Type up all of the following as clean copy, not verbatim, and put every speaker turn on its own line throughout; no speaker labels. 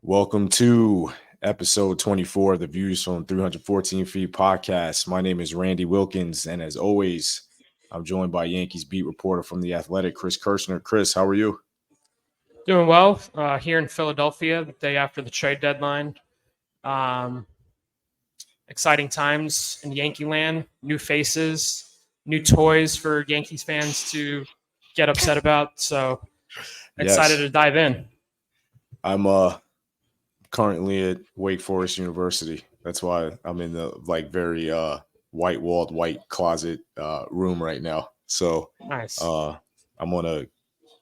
Welcome to episode 24 of the Views from 314 Feet podcast. My name is Randy Wilkins, and as always, I'm joined by Yankees beat reporter from The Athletic, Chris Kirshner. Chris, how are you?
Doing well here in Philadelphia, the day after the trade deadline. Exciting times in Yankee land, new faces, new toys for Yankees fans to get upset about. So excited to dive in.
I'm currently at Wake Forest University. That's why I'm in the very white-walled, white closet room right now. So
nice.
I'm on a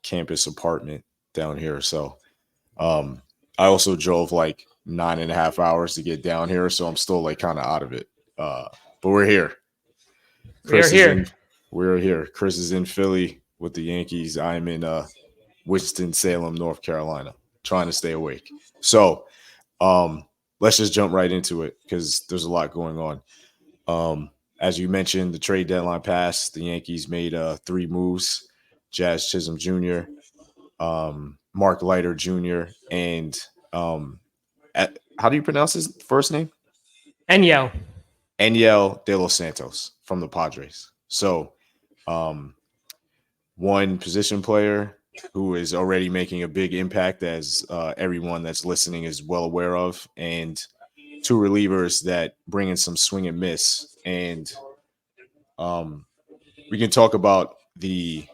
campus apartment down here. So I also drove 9.5 hours to get down here, so I'm still kind of out of it. But we're here. We're here. Chris is in Philly with the Yankees. I'm in Winston-Salem, North Carolina, trying to stay awake. So let's just jump right into it because there's a lot going on. As you mentioned, the trade deadline passed. The Yankees made 3 moves: Jazz Chisholm Jr., Mark Leiter Jr., and how do you pronounce his first name?
Enyel
De Los Santos from the Padres. So one position player who is already making a big impact, as everyone that's listening is well aware of, and 2 relievers that bring in some swing and miss. And we can talk about the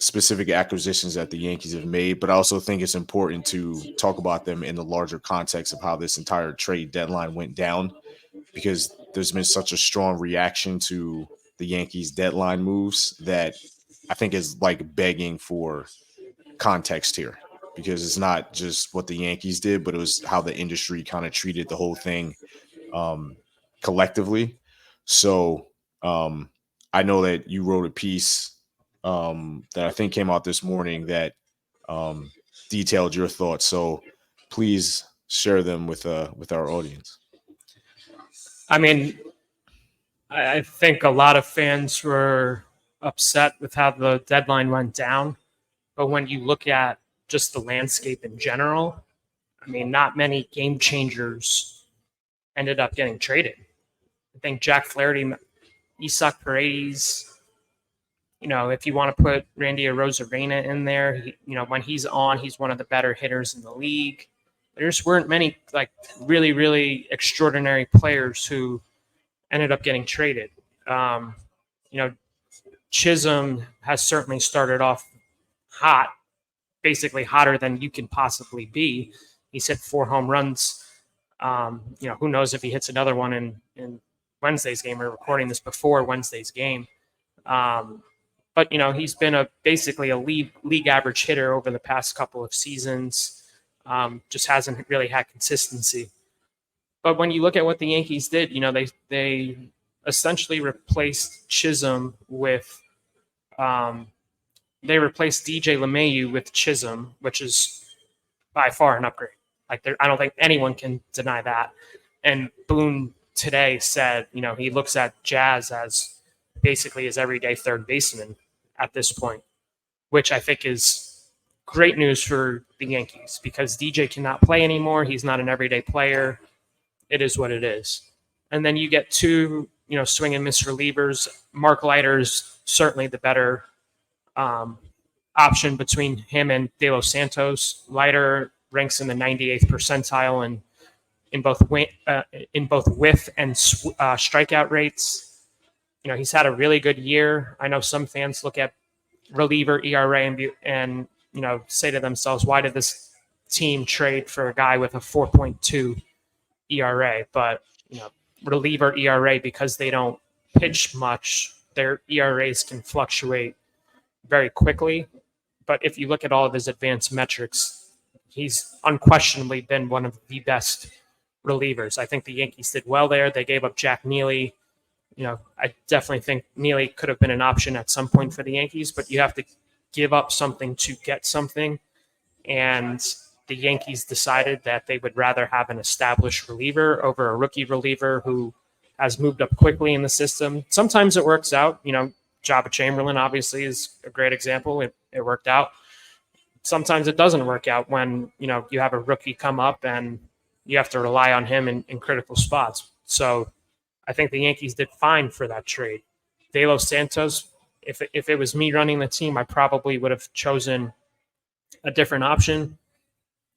specific acquisitions that the Yankees have made, but I also think it's important to talk about them in the larger context of how this entire trade deadline went down, because there's been such a strong reaction to the Yankees deadline moves that I think is begging for context here, because it's not just what the Yankees did, but it was how the industry kind of treated the whole thing collectively. So I know that you wrote a piece that I think came out this morning that detailed your thoughts. So please share them with our audience.
I mean, I think a lot of fans were upset with how the deadline went down. But when you look at just the landscape in general, I mean, not many game changers ended up getting traded. I think Jack Flaherty, Isaac Paredes, if you want to put Randy Arozarena in there, when he's on, he's one of the better hitters in the league. There just weren't many really, really extraordinary players who ended up getting traded. Chisholm has certainly started off hot, basically hotter than you can possibly be. He's hit 4 home runs. Who knows if he hits another one in Wednesday's game. We're recording this before Wednesday's game. But he's been basically a league average hitter over the past couple of seasons. Just hasn't really had consistency. But when you look at what the Yankees did, they essentially replaced Chisholm with they replaced DJ LeMahieu with Chisholm, which is by far an upgrade. I don't think anyone can deny that. And Boone today said, he looks at Jazz as basically his everyday third baseman at this point, which I think is great news for the Yankees, because DJ cannot play anymore. He's not an everyday player. It is what it is. And then you get 2, swing and miss relievers. Mark Leiter's certainly the better option between him and De Los Santos. Leiter ranks in the 98th percentile in both whiff and strikeout rates. He's had a really good year. I know some fans look at reliever ERA and say to themselves, why did this team trade for a guy with a 4.2 ERA? But reliever ERA, because they don't pitch much, their ERAs can fluctuate very quickly. But if you look at all of his advanced metrics, he's unquestionably been one of the best relievers. I think the Yankees did well there. They gave up Jack Neely. I definitely think Neely could have been an option at some point for the Yankees, but you have to give up something to get something. And the Yankees decided that they would rather have an established reliever over a rookie reliever who has moved up quickly in the system. Sometimes it works out. Jabba Chamberlain obviously is a great example. It worked out. sometimes it doesn't work out when, you have a rookie come up and you have to rely on him in critical spots. So I think the Yankees did fine for that trade. De Los Santos, if it was me running the team, I probably would have chosen a different option.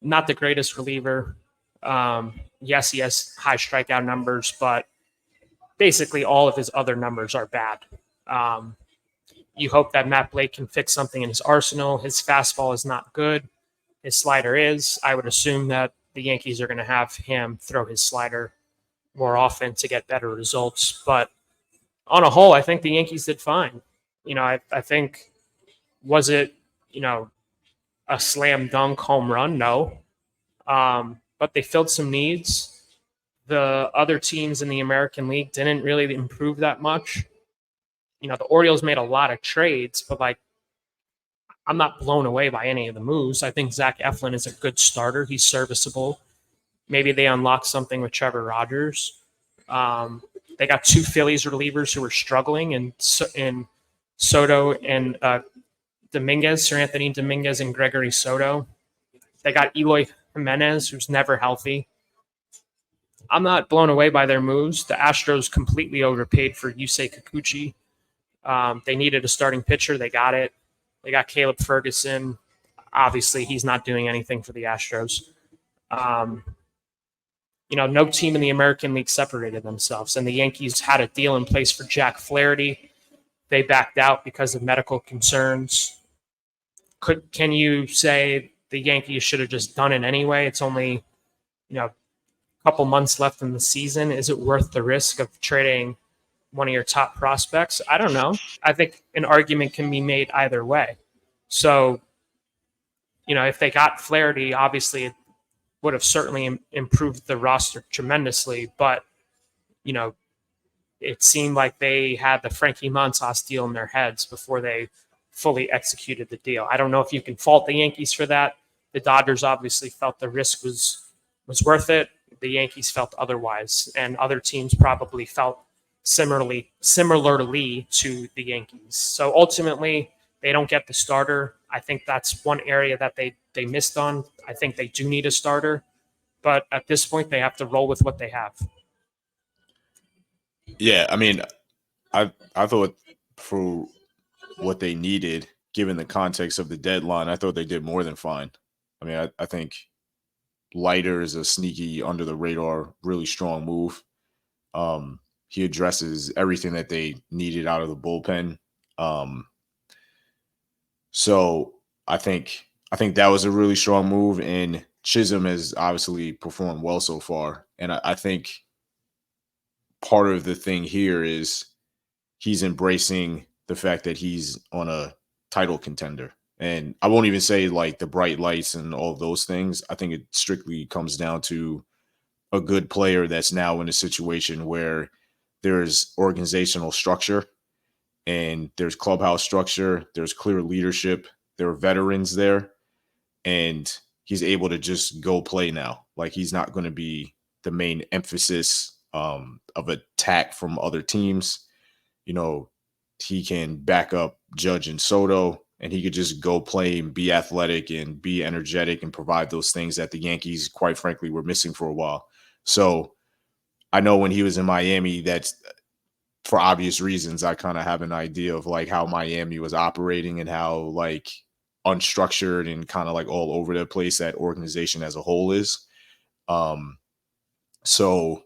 Not the greatest reliever. Yes, he has high strikeout numbers, but basically all of his other numbers are bad. Um, you hope that Matt Blake can fix something in his arsenal. His fastball is not good. His slider is. I would assume that the Yankees are going to have him throw his slider more often to get better results. But on a whole, I think the Yankees did fine. I think, was it, a slam dunk home run? No. But they filled some needs. The other teams in the American League didn't really improve that much. The Orioles made a lot of trades, but I'm not blown away by any of the moves. I think Zach Eflin is a good starter. He's serviceable. Maybe they unlock something with Trevor Rogers. They got two Phillies relievers who are struggling, in Soto and Dominguez, Sir Anthony Dominguez and Gregory Soto. They got Eloy Jimenez, who's never healthy. I'm not blown away by their moves. The Astros completely overpaid for Yusei Kikuchi. They needed a starting pitcher. They got it. They got Caleb Ferguson. Obviously, he's not doing anything for the Astros. No team in the American League separated themselves, and the Yankees had a deal in place for Jack Flaherty. They backed out because of medical concerns. Can you say the Yankees should have just done it anyway? It's only, a couple months left in the season. Is it worth the risk of trading one of your top prospects? I don't know. I think an argument can be made either way. So, if they got Flaherty, obviously it would have certainly improved the roster tremendously. But, it seemed like they had the Frankie Montas deal in their heads before they fully executed the deal. I don't know if you can fault the Yankees for that. The Dodgers obviously felt the risk was worth it. The Yankees felt otherwise, and other teams probably felt similarly to the Yankees. So ultimately, they don't get the starter. I think that's one area that they missed on. I think they do need a starter, but at this point, they have to roll with what they have.
Yeah, I mean, I thought for what they needed, given the context of the deadline, I thought they did more than fine. I mean, I think Leiter is a sneaky, under the radar, really strong move. He addresses everything that they needed out of the bullpen. So I think that was a really strong move, and Chisholm has obviously performed well so far. And I think part of the thing here is he's embracing the fact that he's on a title contender. And I won't even say like the bright lights and all of those things. I think it strictly comes down to a good player that's now in a situation where there's organizational structure and there's clubhouse structure, there's clear leadership, there are veterans there, and he's able to just go play now. Like, he's not going to be the main emphasis of attack from other teams. He can back up Judge and Soto, and he could just go play and be athletic and be energetic and provide those things that the Yankees, quite frankly, were missing for a while. So I know when he was in Miami, that's for obvious reasons, I kind of have an idea of like how Miami was operating and how like unstructured and kind of like all over the place that organization as a whole is. So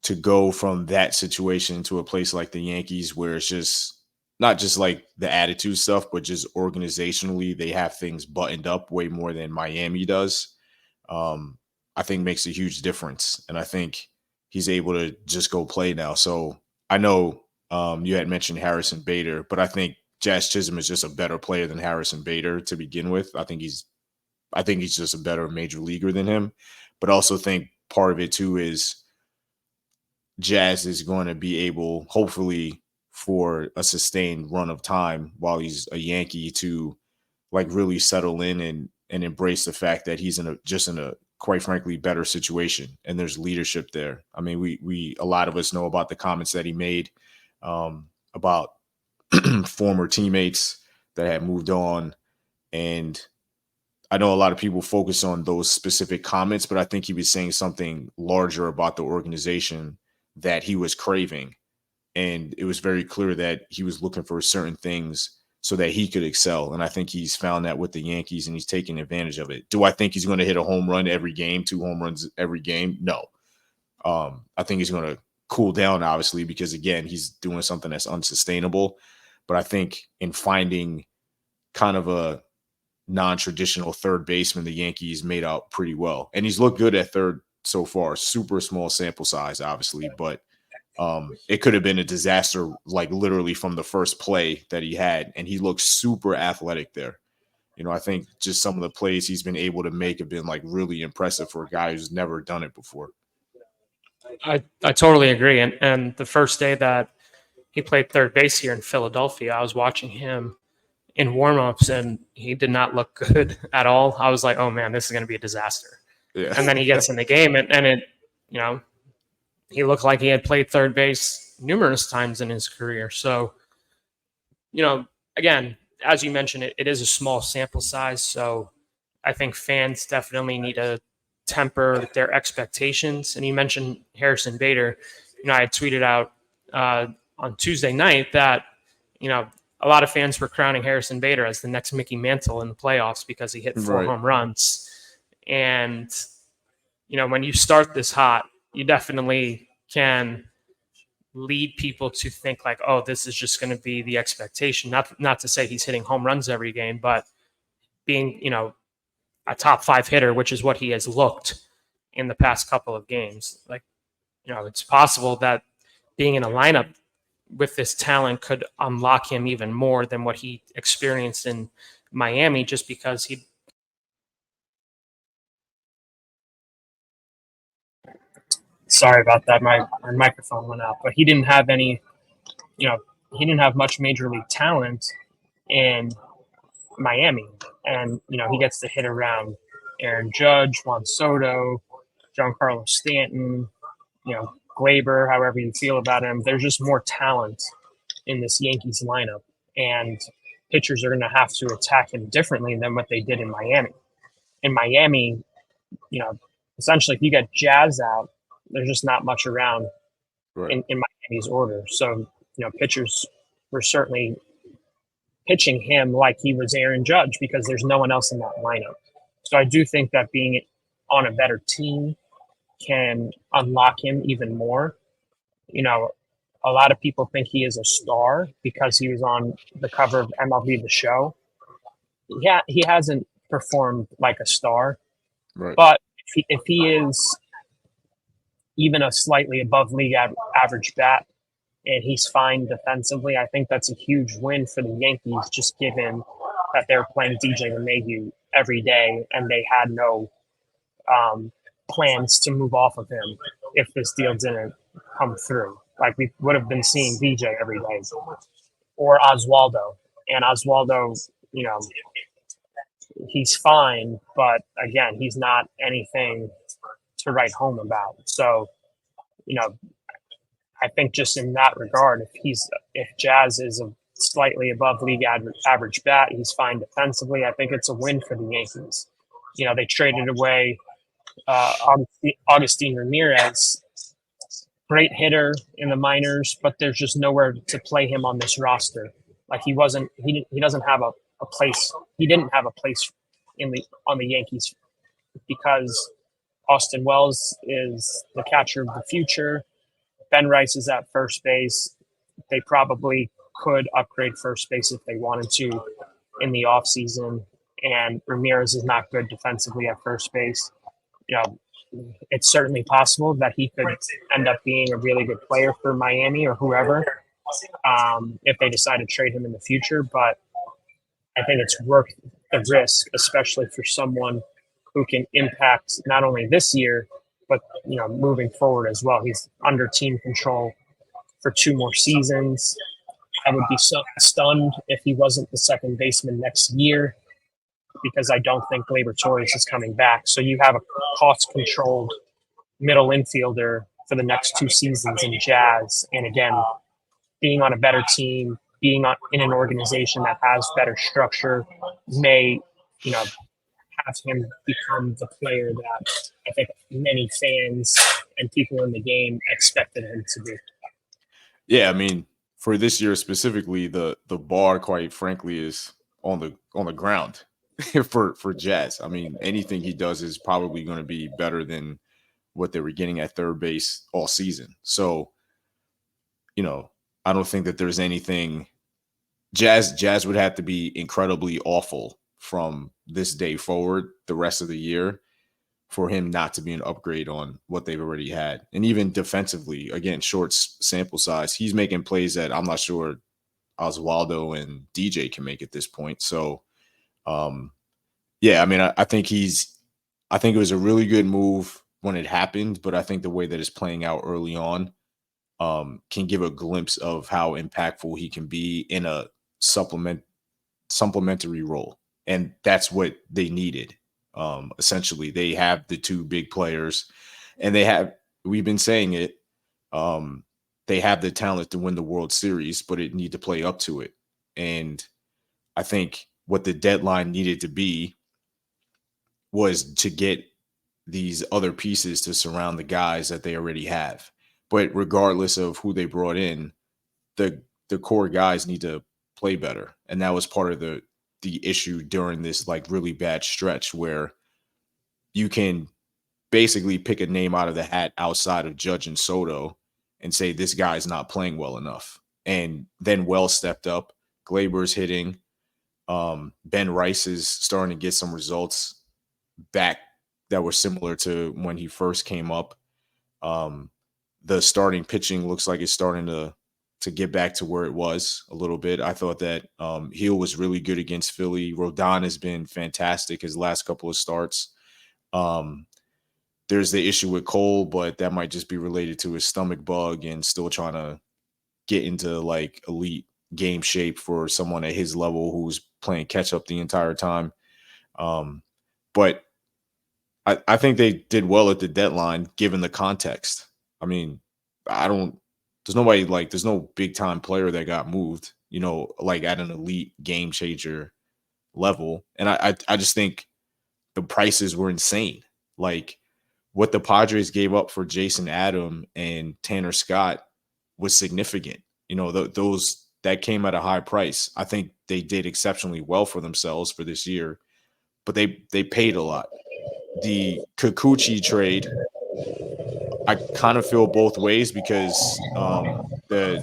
to go from that situation to a place like the Yankees, where it's just not just like the attitude stuff, but just organizationally, they have things buttoned up way more than Miami does. I think makes a huge difference. And I think he's able to just go play now. So I know you had mentioned Harrison Bader, but I think Jazz Chisholm is just a better player than Harrison Bader to begin with. I think he's just a better major leaguer than him. But I also think part of it too is Jazz is going to be able, hopefully, for a sustained run of time while he's a Yankee, to like really settle in and embrace the fact that he's in a quite frankly better situation, and there's leadership there. I mean, we a lot of us know about the comments that he made about former teammates that had moved on, and I know a lot of people focus on those specific comments, but I think he was saying something larger about the organization that he was craving. And it was very clear that he was looking for certain things so that he could excel. And I think he's found that with the Yankees and he's taking advantage of it. Do I think he's going to hit a home run every game, 2 home runs every game? No. I think he's going to cool down, obviously, because again, he's doing something that's unsustainable. But I think in finding kind of a non-traditional third baseman, the Yankees made out pretty well. And he's looked good at third so far. Super small sample size, obviously, but it could have been a disaster, like literally from the first play that he had. And he looks super athletic there. You know, I think just some of the plays he's been able to make have been like really impressive for a guy who's never done it before.
I totally agree. And the first day that he played third base here in Philadelphia, I was watching him in warmups and he did not look good at all. I was like, oh man, this is going to be a disaster.
Yeah.
And then he gets in the game and it, you know, he looked like he had played third base numerous times in his career. So, you know, again, as you mentioned, it is a small sample size. So I think fans definitely need to temper their expectations. And you mentioned Harrison Bader. You know, I tweeted out on Tuesday night that, you know, a lot of fans were crowning Harrison Bader as the next Mickey Mantle in the playoffs because he hit 4 home runs. And, you know, when you start this hot, you definitely can lead people to think like, oh, this is just going to be the expectation. Not to say he's hitting home runs every game, but being, you know, a top 5 hitter, which is what he has looked in the past couple of games. Like, you know, it's possible that being in a lineup with this talent could unlock him even more than what he experienced in Miami, just because he. Sorry about that. My microphone went out, but he didn't have any, you know, he didn't have much major league talent in Miami. And, you know, he gets to hit around Aaron Judge, Juan Soto, Giancarlo Stanton, you know, Glaber, however you feel about him. There's just more talent in this Yankees lineup. And pitchers are going to have to attack him differently than what they did in Miami. In Miami, you know, essentially if you get Jazz out, there's just not much around in Miami's order. So, you know, pitchers were certainly pitching him like he was Aaron Judge because there's no one else in that lineup. So I do think that being on a better team can unlock him even more. You know, a lot of people think he is a star because he was on the cover of MLB The Show. Yeah, he hasn't performed like a star, but if he is even a slightly above league average bat and he's fine defensively, I think that's a huge win for the Yankees, just given that they're playing DJ LeMahieu every day and they had no plans to move off of him if this deal didn't come through. Like we would have been seeing DJ every day or Oswaldo. And Oswaldo, you know, he's fine, but again, he's not anything to write home about. So, you know, I think just in that regard, if Jazz is a slightly above league average bat, he's fine defensively. I think it's a win for the Yankees. You know, they traded away Augustine Ramirez, great hitter in the minors, but there's just nowhere to play him on this roster. Like he doesn't have a place. He didn't have a place on the Yankees because Austin Wells is the catcher of the future. Ben Rice is at first base. They probably could upgrade first base if they wanted to in the offseason. And Ramirez is not good defensively at first base. You know, it's certainly possible that he could end up being a really good player for Miami or whoever if they decide to trade him in the future. But I think it's worth the risk, especially for someone who can impact not only this year, but, you know, moving forward as well. He's under team control for 2 more seasons. I would be stunned if he wasn't the second baseman next year because I don't think Gleyber Torres is coming back. So you have a cost-controlled middle infielder for the next 2 seasons in Jazz. And again, being on a better team, being in an organization that has better structure may, you know, have him become the player that I think many fans and people in the game expected him to be.
Yeah, I mean, for this year specifically, the bar, quite frankly, is on the ground for Jazz. I mean, anything he does is probably going to be better than what they were getting at third base all season. So, you know, I don't think that there's anything. Jazz would have to be incredibly awful from this day forward, the rest of the year, for him not to be an upgrade on what they've already had. And even defensively, again, short sample size, he's making plays that I'm not sure Oswaldo and DJ can make at this point. So, um, yeah, I mean, I think it was a really good move when it happened, but I think the way that it's playing out early on can give a glimpse of how impactful he can be in a supplementary role. And that's what they needed. Essentially, they have the two big players, and we've been saying it, they have the talent to win the World Series, but it need to play up to it. And I think what the deadline needed to be was to get these other pieces to surround the guys that they already have. But regardless of who they brought in, the core guys need to play better. And that was part of the issue during this like really bad stretch where you can basically pick a name out of the hat outside of Judge and Soto and say this guy's not playing well enough. And then Wells stepped up, Glaber's hitting, Ben Rice is starting to get some results back that were similar to when he first came up. Um, the starting pitching looks like it's starting to get back to where it was a little bit. I thought that Hill was really good against Philly. Rodon has been fantastic his last couple of starts. There's the issue with Cole, but that might just be related to his stomach bug and still trying to get into like elite game shape for someone at his level who's playing catch up the entire time. But I think they did well at the deadline given the context. I mean, there's no big time player that got moved, like at an elite game changer level. And I just think the prices were insane. Like what the Padres gave up for Jason Adam and Tanner Scott was significant. Those that came at a high price. I think they did exceptionally well for themselves for this year, but they paid a lot. The Kikuchi trade, I kind of feel both ways because the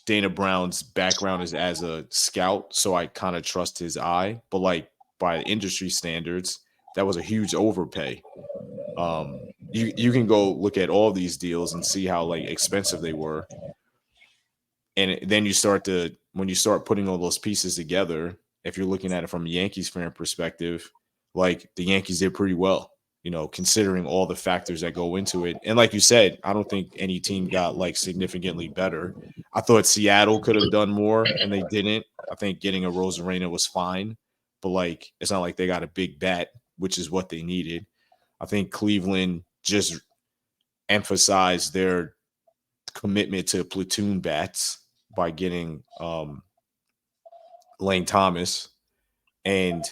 Dana Brown's background is as a scout, so I kind of trust his eye. But like by industry standards, that was a huge overpay. You can go look at all these deals and see how like expensive they were, and then when you start putting all those pieces together, if you're looking at it from a Yankees fan perspective, like the Yankees did pretty well, considering all the factors that go into it. And like you said, I don't think any team got like significantly better. I thought Seattle could have done more and they didn't. I think getting a Rosarena was fine, but like it's not like they got a big bat, which is what they needed. I think Cleveland just emphasized their commitment to platoon bats by getting Lane Thomas, and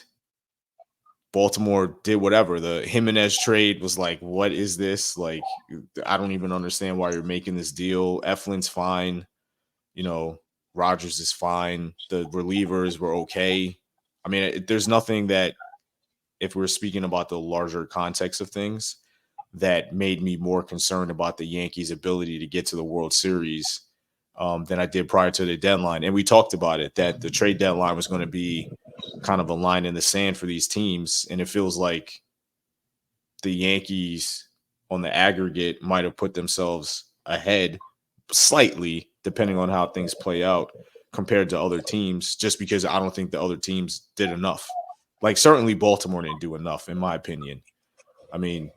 Baltimore did whatever. The Jimenez trade was like, what is this? Like, I don't even understand why you're making this deal. Eflin's fine. Rogers is fine. The relievers were okay. I mean, there's nothing that, if we're speaking about the larger context of things, that made me more concerned about the Yankees' ability to get to the World Series than I did prior to the deadline. And we talked about it, that the trade deadline was going to be kind of a line in the sand for these teams. And it feels like the Yankees on the aggregate might have put themselves ahead slightly, depending on how things play out compared to other teams, just because I don't think the other teams did enough. Like certainly Baltimore didn't do enough, in my opinion. I mean,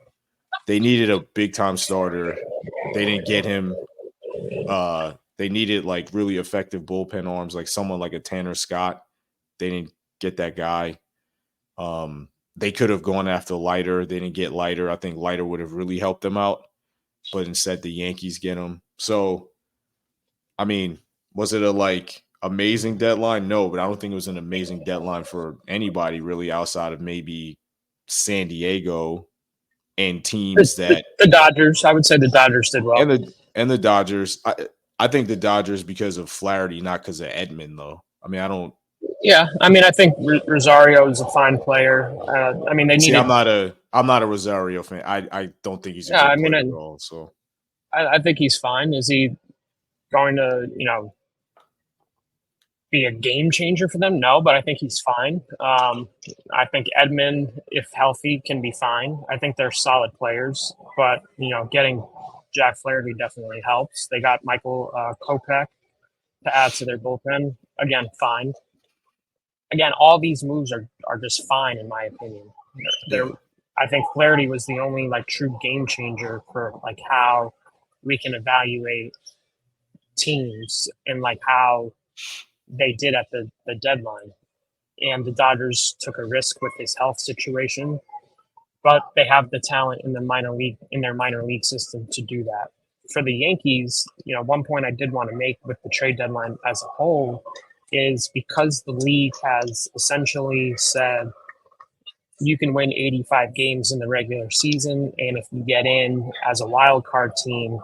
they needed a big time starter. They didn't get him. They needed like really effective bullpen arms, like someone like a Tanner Scott. They didn't get that guy. They could have gone after Leiter. They didn't get Leiter. I think Leiter would have really helped them out, but instead the Yankees get him. So, I mean, was it amazing deadline? No, but I don't think it was an amazing deadline for anybody really outside of maybe San Diego and teams that
The Dodgers, I would say the Dodgers did well.
and the Dodgers. I think the Dodgers because of Flaherty, not because of Edman though. I mean, I don't
Yeah, I mean, I think Rosario is a fine player. I mean, they
see.
needed.
I'm not a Rosario fan. I don't think he's a
Yeah, I
good
mean,
player at all. So
I think he's fine. Is he going to, be a game changer for them? No, but I think he's fine. I think Edmund, if healthy, can be fine. I think they're solid players, but getting Jack Flaherty definitely helps. They got Michael Kopech to add to their bullpen. Again, fine. Again, all these moves are just fine in my opinion. They're,
yeah,
I think Flaherty was the only like true game changer for like how we can evaluate teams and like how they did at the deadline. And the Dodgers took a risk with his health situation, but they have the talent in their minor league system to do that. For the Yankees, one point I did want to make with the trade deadline as a whole is because the league has essentially said you can win 85 games in the regular season, and if you get in as a wild card team,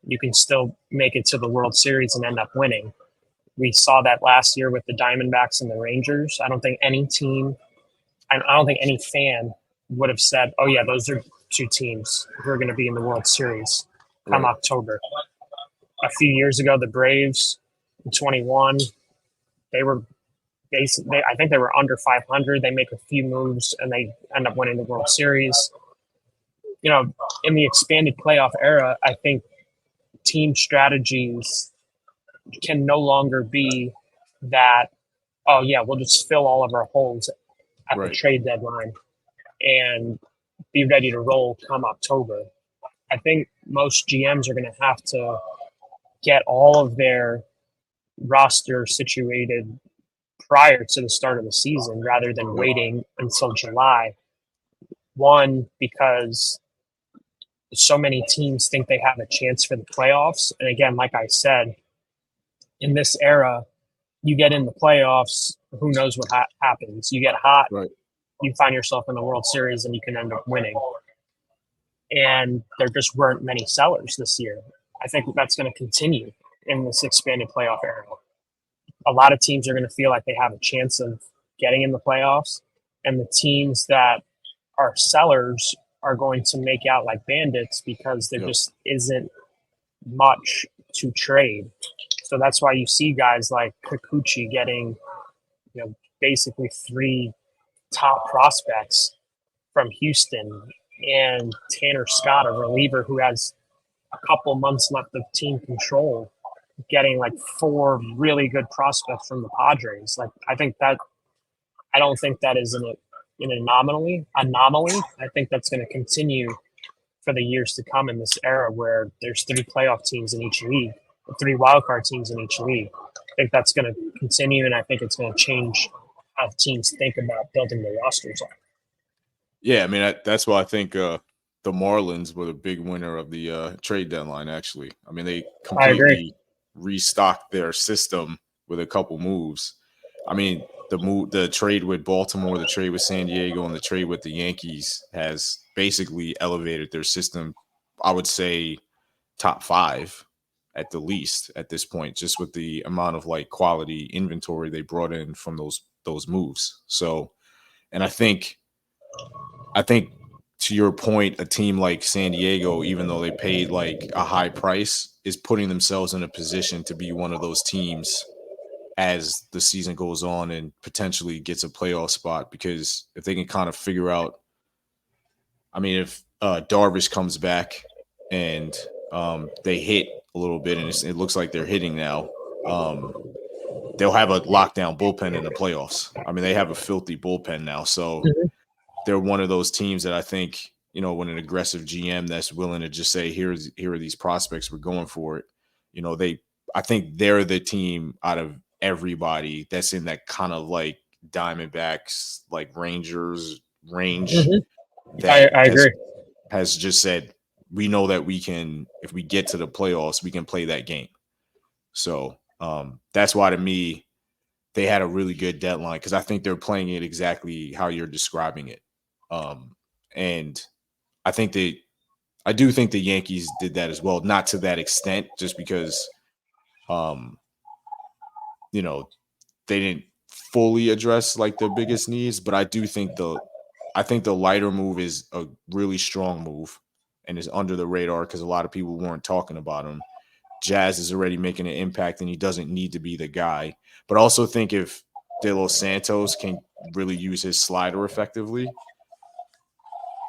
you can still make it to the World Series and end up winning. We saw that last year with the Diamondbacks and the Rangers. I don't think any team, I don't think any fan would have said, "Oh yeah, those are two teams who are going to be in the World Series come
right,
October." A few years ago, the Braves in 21, they were basically, I think they were under 500. They make a few moves and they end up winning the World Series. In the expanded playoff era, I think team strategies can no longer be that, oh yeah, we'll just fill all of our holes at the
right,
trade deadline and be ready to roll come October. I think most GMs are going to have to get all of their roster situated prior to the start of the season rather than waiting until July. One, because so many teams think they have a chance for the playoffs. And again, like I said, in this era, you get in the playoffs, who knows what happens. You get hot,
right.
you find yourself in the World Series, and you can end up winning. And there just weren't many sellers this year. I think that's going to continue in this expanded playoff era. A lot of teams are going to feel like they have a chance of getting in the playoffs, and the teams that are sellers are going to make out like bandits because there just isn't much to trade. So that's why you see guys like Kikuchi getting, basically 3 top prospects from Houston, and Tanner Scott, a reliever who has a couple months left of team control, getting like 4 really good prospects from the Padres. Like I don't think that is an anomaly. I think that's going to continue for the years to come in this era where there's 3 playoff teams in each league, 3 wildcard teams in each league. I think that's going to continue, and I think it's going to change how teams think about building their rosters up.
Yeah, I mean that's why I think the Marlins were the big winner of the trade deadline. Actually, I mean they
I agree.
completely restocked their system with a couple moves. I mean the trade with Baltimore, the trade with San Diego, and the trade with the Yankees has basically elevated their system. I would say top 5 at the least at this point, just with the amount of like quality inventory they brought in from those moves. So, and I think to your point, a team like San Diego, even though they paid like a high price, is putting themselves in a position to be one of those teams as the season goes on and potentially gets a playoff spot. Because if they can kind of figure out, I mean, if Darvish comes back and they hit a little bit, and it looks like they're hitting now, they'll have a lockdown bullpen in the playoffs. I mean, they have a filthy bullpen now, so they're one of those teams that I think, when an aggressive GM that's willing to just say, here are these prospects, we're going for it. I think they're the team out of everybody that's in that kind of like Diamondbacks, like Rangers range that
I agree.
has just said, we know that we can, if we get to the playoffs, we can play that game. So That's why to me they had a really good deadline because I think they're playing it exactly how you're describing it. And I think I do think the Yankees did that as well, not to that extent, just because, um, you know, they didn't fully address like the biggest needs, but I think the lighter move is a really strong move and is under the radar because a lot of people weren't talking about him. Jazz is already making an impact and he doesn't need to be the guy. But I also think if De Los Santos can really use his slider effectively,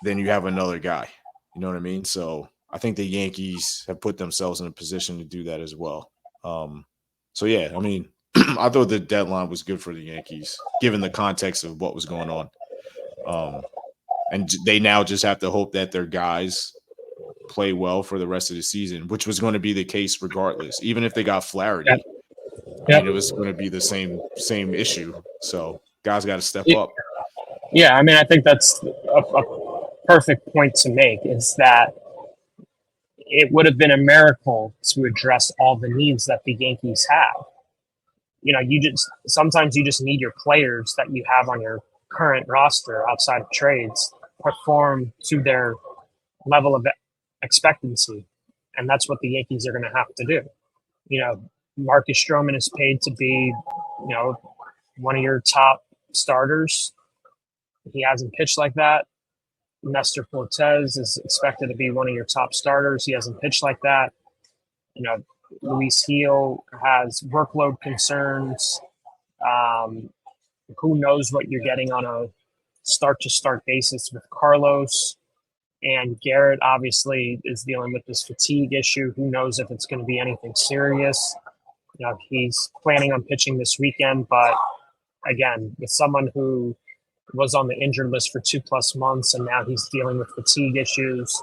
then you have another guy. You know what I mean? So I think the Yankees have put themselves in a position to do that as well. So yeah, I mean, I thought the deadline was good for the Yankees, given the context of what was going on. And they now just have to hope that their guys play well for the rest of the season, which was going to be the case regardless. Even if they got
Yep.
Flaherty, I
Yep.
mean, it was going to be the same issue. So guys got to step up.
Yeah, I mean, I think that's a perfect point to make is that it would have been a miracle to address all the needs that the Yankees have. You know, you just sometimes you just need your players that you have on your current roster outside of trades perform to their level of expectancy, and that's what the Yankees are going to have to do. You know, Marcus Stroman is paid to be, you know, one of your top starters. He hasn't pitched like that. Nestor Cortez is expected to be one of your top starters. He hasn't pitched like that. You know, Luis Heel has workload concerns. Um, who knows what you're getting on a start to start basis with Carlos. And Garrett obviously is dealing with this fatigue issue. Who knows if it's going to be anything serious? You know, he's planning on pitching this weekend, but again, with someone who was on the injured list for 2+ months and now he's dealing with fatigue issues,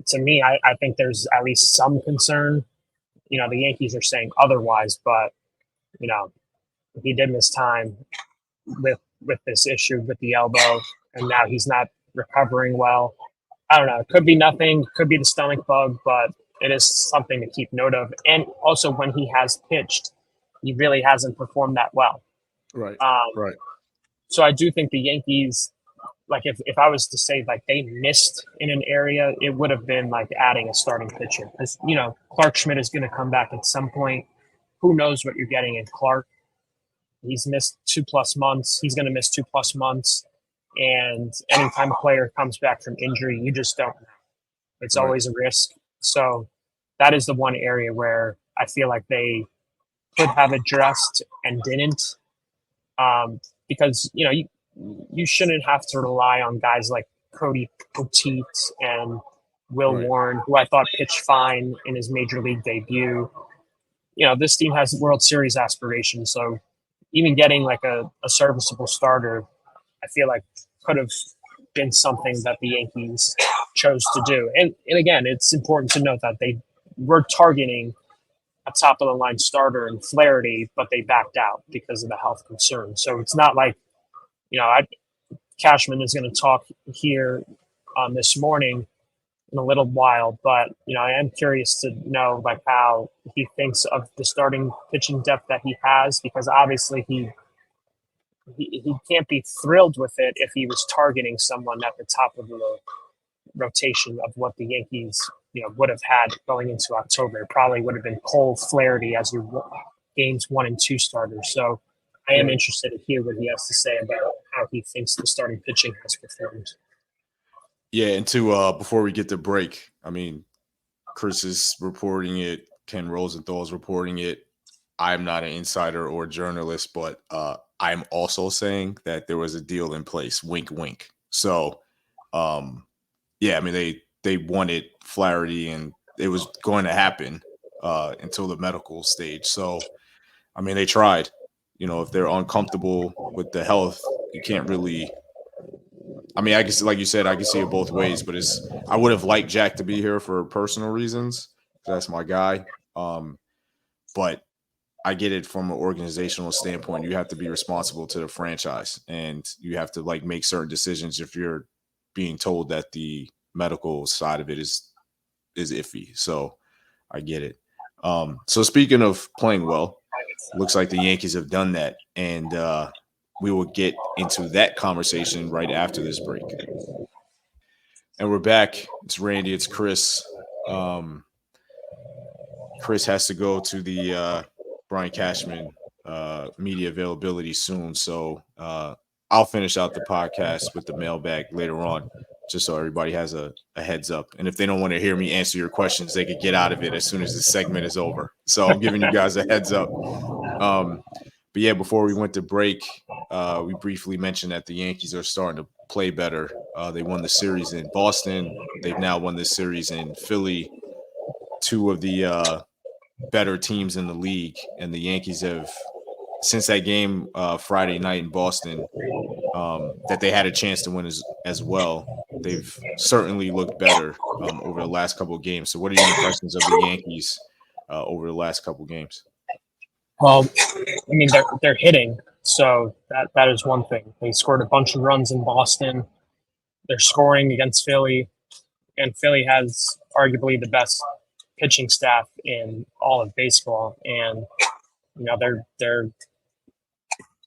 to me, I think there's at least some concern. You know, the Yankees are saying otherwise, but you know, he did miss time with this issue with the elbow, and now he's not recovering well. I don't know. It could be nothing. Could be the stomach bug, but it is something to keep note of. And also, when he has pitched, he really hasn't performed that well.
Right.
Um,
Right.
so I do think the Yankees, like if I was to say like they missed in an area, it would have been like adding a starting pitcher because you know Clark Schmidt is going to come back at some point. Who knows what you're getting in Clark? He's missed 2+ months. He's going to miss 2+ months. And anytime a player comes back from injury, you just don't know. It's
Right.
always a risk. So that is the one area where I feel like they could have addressed and didn't. Because, you know, you shouldn't have to rely on guys like Cody Poteet and Will
Right.
Warren, who I thought pitched fine in his major league debut. You know, this team has World Series aspirations. So even getting like a serviceable starter, I feel like could have been something that the Yankees chose to do. And again, it's important to note that they were targeting a top of the line starter in Flaherty, but they backed out because of the health concerns. So it's not like, you know, Cashman is going to talk here this morning in a little while, but you know, I am curious to know like how he thinks of the starting pitching depth that he has, because obviously he can't be thrilled with it if he was targeting someone at the top of the rotation of what the Yankees, you know, would have had going into October. It probably would have been Cole, Flaherty as your games 1 and 2 starters. So I am
Right.
interested to hear what he has to say about how he thinks the starting pitching has performed.
Yeah, and before we get to break, I mean, Chris is reporting it, Ken Rosenthal is reporting it. I'm not an insider or journalist, but I'm also saying that there was a deal in place. Wink, wink. So, yeah, I mean they wanted Flaherty, and it was going to happen until the medical stage. So, I mean, they tried. You know, if they're uncomfortable with the health, you can't really. I mean, I guess like you said, I can see it both ways, but I would have liked Jack to be here for personal reasons because that's my guy. But I get it from an organizational standpoint. You have to be responsible to the franchise, and you have to like make certain decisions if you're being told that the medical side of it is iffy. So I get it. So speaking of playing well, looks like the Yankees have done that, and we will get into that conversation right after this break. And we're back. It's Randy. It's Chris. Um, Chris has to go to the Brian Cashman media availability soon, so I'll finish out the podcast with the mailbag later on, just so everybody has a heads up. And if they don't want to hear me answer your questions, they could get out of it as soon as this segment is over. So I'm giving you guys a heads up. But yeah, before we went to break, we briefly mentioned that the Yankees are starting to play better. They won the series in Boston. They've now won this series in Philly. Two of the better teams in the league, and the Yankees have, since that game Friday night in Boston, that they had a chance to win as well. They've certainly looked better over the last couple of games. So, what are your impressions of the Yankees over the last couple of games?
Well, I mean, they're hitting, so that is one thing. They scored a bunch of runs in Boston. They're scoring against Philly, and Philly has arguably the best pitching staff in all of baseball. And they're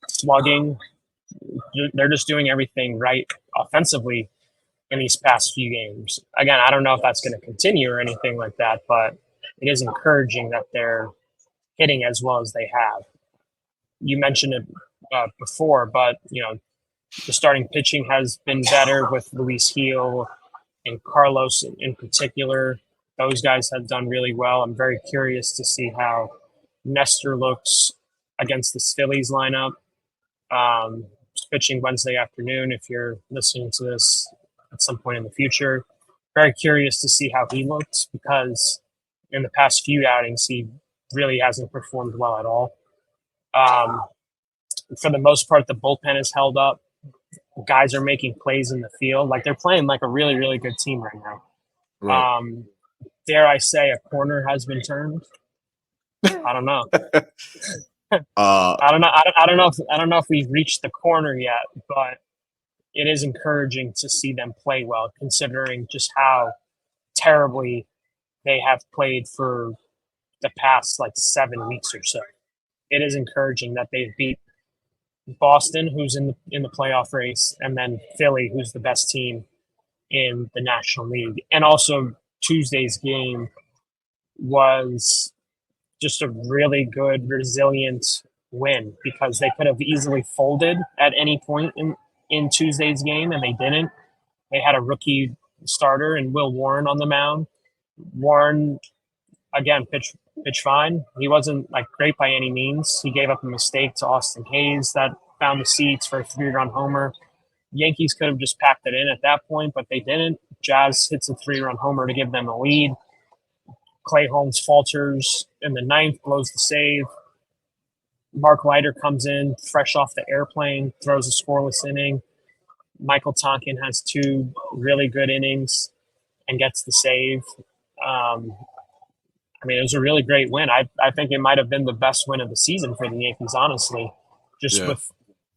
slugging. They're just doing everything right offensively in these past few games. Again, I don't know if that's going to continue or anything like that, but it is encouraging that they're hitting as well as they have. You mentioned it before, but the starting pitching has been better with Luis Gil and Carlos in particular. Those guys have done really well. I'm very curious to see how Nestor looks against this Phillies lineup. Pitching Wednesday afternoon, if you're listening to this at some point in the future. Very curious to see how he looks, because in the past few outings, he really hasn't performed well at all. For the most part, the bullpen is held up. Guys are making plays in the field. Like, they're playing like a really, really good team right now.
Right.
Dare I say a corner has been turned? I don't know. I don't know if we've reached the corner yet, but it is encouraging to see them play well, considering just how terribly they have played for the past 7 weeks or so. It is encouraging that they've beat Boston, who's in the playoff race, and then Philly, who's the best team in the National League. And also, Tuesday's game was just a really good, resilient win, because they could have easily folded at any point in Tuesday's game, and they didn't. They had a rookie starter and Will Warren on the mound. Warren, again, pitched fine. He wasn't great by any means. He gave up a mistake to Austin Hayes that found the seats for a 3-run homer. Yankees could have just packed it in at that point, but they didn't. Jazz hits a 3-run homer to give them a lead. Clay Holmes falters in the ninth, blows the save. Mark Leiter comes in fresh off the airplane, throws a scoreless inning. Michael Tonkin has 2 really good innings and gets the save. It was a really great win. I think it might have been the best win of the season for the Yankees, honestly, with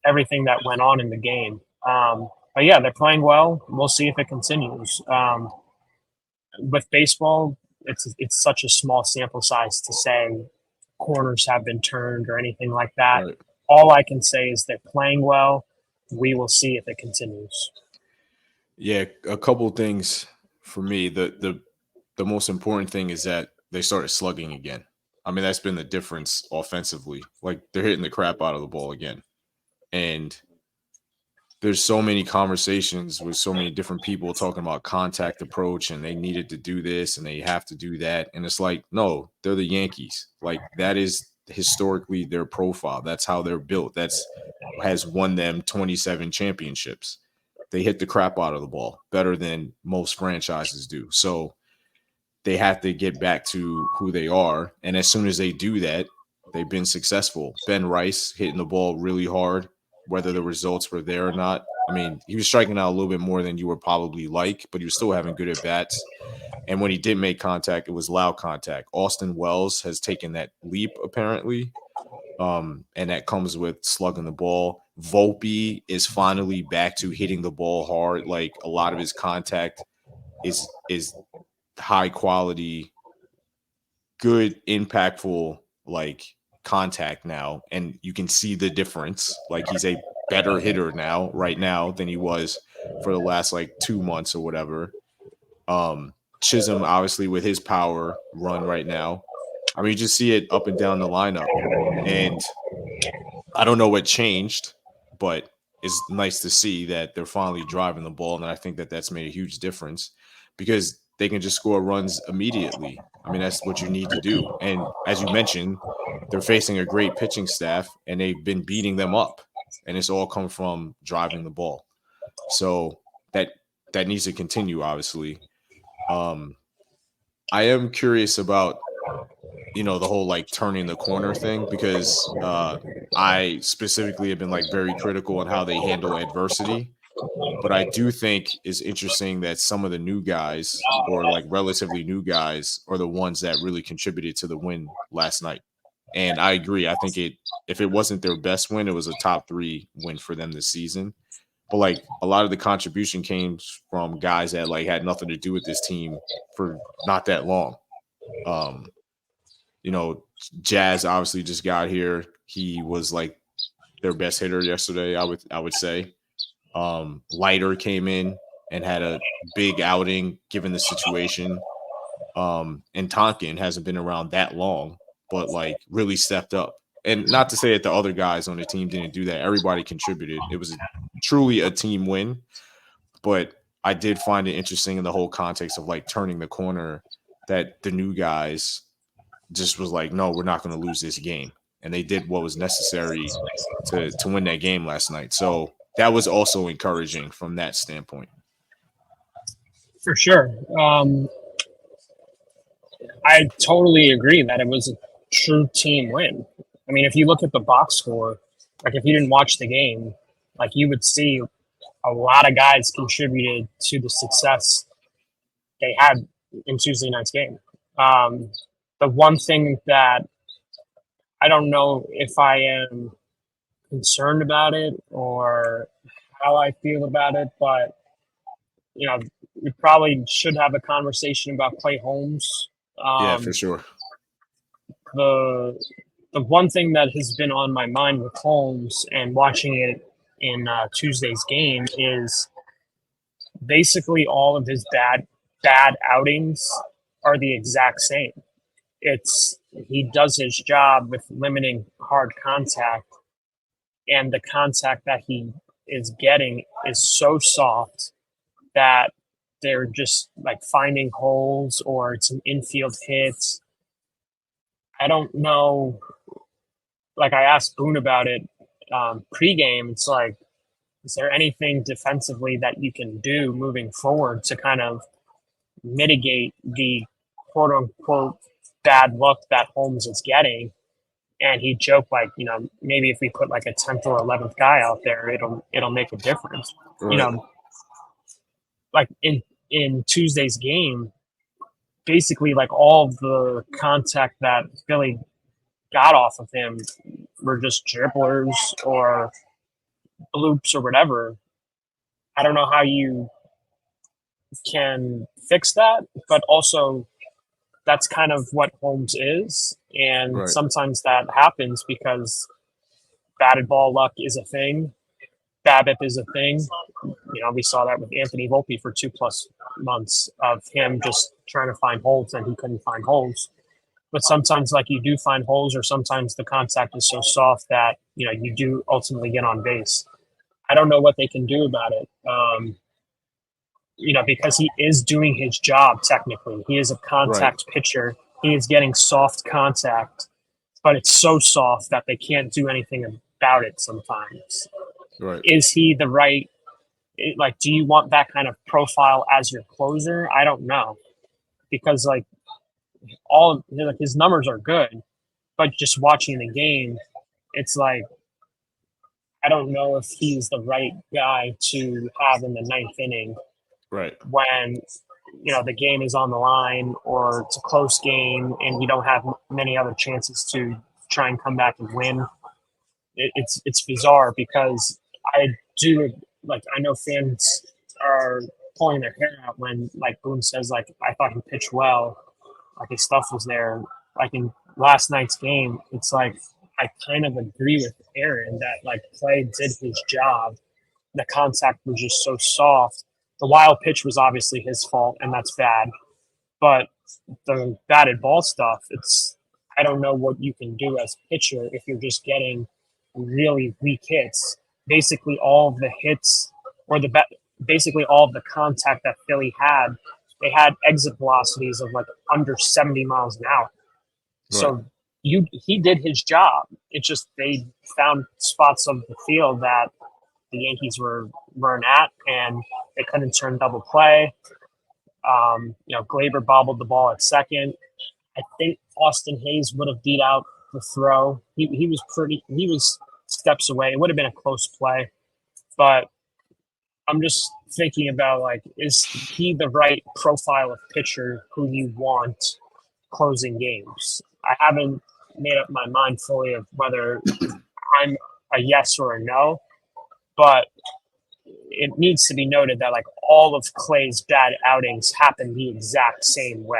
everything that went on in the game. But yeah, they're playing well. We'll see if it continues. With baseball, it's such a small sample size to say corners have been turned or anything like that. Right. All I can say is they're playing well. We will see if it continues.
Yeah, a couple of things for me. The most important thing is that they started slugging again. I mean, that's been the difference offensively. They're hitting the crap out of the ball again. And there's so many conversations with so many different people talking about contact approach, and they needed to do this and they have to do that. And it's no, they're the Yankees. That is historically their profile. That's how they're built. Has won them 27 championships. They hit the crap out of the ball better than most franchises do. So they have to get back to who they are. And as soon as they do that, they've been successful. Ben Rice hitting the ball really hard, whether the results were there or not. I mean, he was striking out a little bit more than you were probably but he was still having good at-bats. And when he did make contact, it was loud contact. Austin Wells has taken that leap, apparently, and that comes with slugging the ball. Volpe is finally back to hitting the ball hard. A lot of his contact is high quality good, impactful like contact now, and you can see the difference. Like he's a better hitter now, right now, than he was for the last like 2 months or whatever. Chisholm, obviously, with his power run right now. I mean, you just see it up and down the lineup. And I don't know what changed, but it's nice to see that they're finally driving the ball. And I think that that's made a huge difference because they can just score runs immediately. I mean, that's what you need to do. And as you mentioned, they're facing a great pitching staff and they've been beating them up. And it's all come from driving the ball. So that needs to continue, obviously. Um, I am curious about the whole like turning the corner thing because I specifically have been like very critical on how they handle adversity. But I do think it's interesting that some of the new guys or like relatively new guys are the ones that really contributed to the win last night. And I agree. I think if it wasn't their best win, it was a top 3 win for them this season. But like a lot of the contribution came from guys that like had nothing to do with this team for not that long. Um, Jazz obviously just got here. He was like their best hitter yesterday, I would say. Leiter came in and had a big outing given the situation. And Tonkin hasn't been around that long, but like really stepped up. And not to say that the other guys on the team didn't do that. Everybody contributed. It was truly a team win. But I did find it interesting in the whole context of like turning the corner that the new guys just was like, no, we're not going to lose this game. And they did what was necessary to win that game last night. So that was also encouraging from that standpoint.
For sure. I totally agree that it was a true team win. I mean, if you look at the box score, like if you didn't watch the game, like you would see a lot of guys contributed to the success they had in Tuesday night's game. The one thing that I don't know if I am concerned about it or how I feel about it, but we probably should have a conversation about Clay Holmes.
Yeah, for sure.
The one thing that has been on my mind with Holmes and watching it in Tuesday's game is basically all of his bad outings are the exact same. He does his job with limiting hard contact, and the contact that he is getting is so soft that they're just like finding holes or it's an infield hit. I don't know. Like I asked Boone about it pregame. It's like, is there anything defensively that you can do moving forward to kind of mitigate the quote unquote bad luck that Holmes is getting? And he joked like, maybe if we put like a 10th or 11th guy out there, it'll make a difference.
Right.
Like in Tuesday's game, basically like all of the contact that Philly got off of him were just dribblers or bloops or whatever. I don't know how you can fix that, but also that's kind of what Holmes is. And
Right.
sometimes that happens because batted ball luck is a thing. BABIP is a thing. We saw that with Anthony Volpe for 2+ months of him just trying to find holes and he couldn't find holes. But sometimes like you do find holes, or sometimes the contact is so soft that, you do ultimately get on base. I don't know what they can do about it. Because he is doing his job technically. He is a contact pitcher. He is getting soft contact, but it's so soft that they can't do anything about it sometimes.
Right.
Is he the right, like, do you want that kind of profile as your closer? I don't know. Because like his numbers are good, but just watching the game, it's like, I don't know if he's the right guy to have in the 9th inning.
Right.
When the game is on the line or it's a close game and you don't have many other chances to try and come back and win. It's bizarre because I know fans are pulling their hair out when like Boone says like I thought he pitched well, like his stuff was there. like in last night's game, it's like I kind of agree with Aaron that like Clay did his job. The contact was just so soft. The wild pitch was obviously his fault, and that's bad. But the batted ball stuff, it's I don't know what you can do as pitcher if you're just getting really weak hits. Basically, all of the hits or basically all of the contact that Philly had, they had exit velocities of like under 70 miles an hour.
Right.
So he did his job. It's just they found spots of the field that the Yankees weren't at, and they couldn't turn double play. Glaber bobbled the ball at second. I think Austin Hayes would have beat out the throw. He was steps away. It would have been a close play, but I'm just thinking about like, is he the right profile of pitcher who you want closing games? I haven't made up my mind fully of whether I'm a yes or a no, but it needs to be noted that like all of Clay's bad outings happen the exact same way,